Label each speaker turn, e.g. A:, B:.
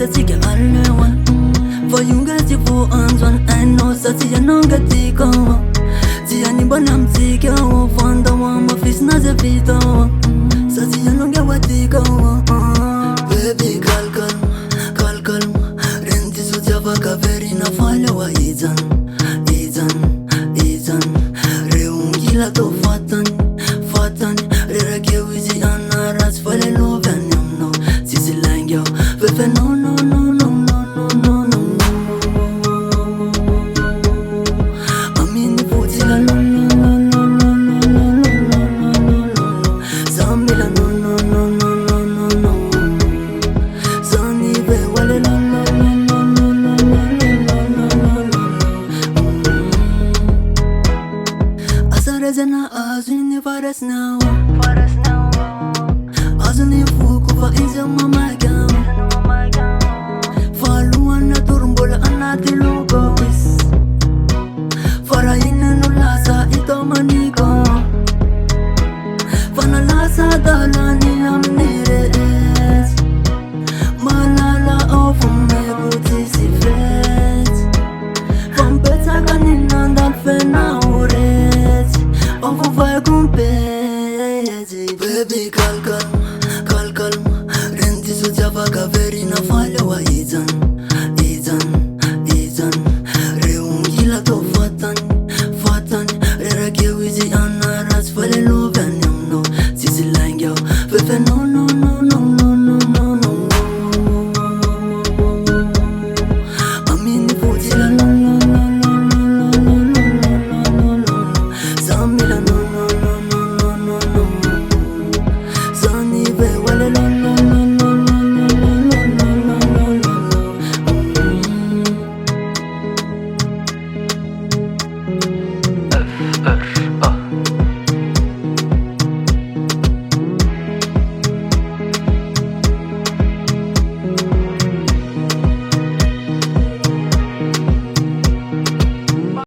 A: tsika alewan voyunga tivo anzwan aino satia nonga tiko tia ni bonam tiko fonda wa mafis na zevito satia nonga watiko baby kalkalm renti sutia vaka veri na fale wa izan reungila to fatan rera kewizi anaras fale no venyamno sisi langyo vefe no amini futila no zambila no zani ve wale no asarezena azuni faras now azuni fuku fa inza mama gam faluana turmbola anati logos faraina no lasa ito maniko fana lasa dalani amnires malala of meguti sifret vampeta kanina dal fenaures of vai competi baby kalkalm renti sutia vaka veri na fale wa izan reungila to fatan rera kewizi anaras fale lo venyamno sisi langyo vefe no amini futila no zambila no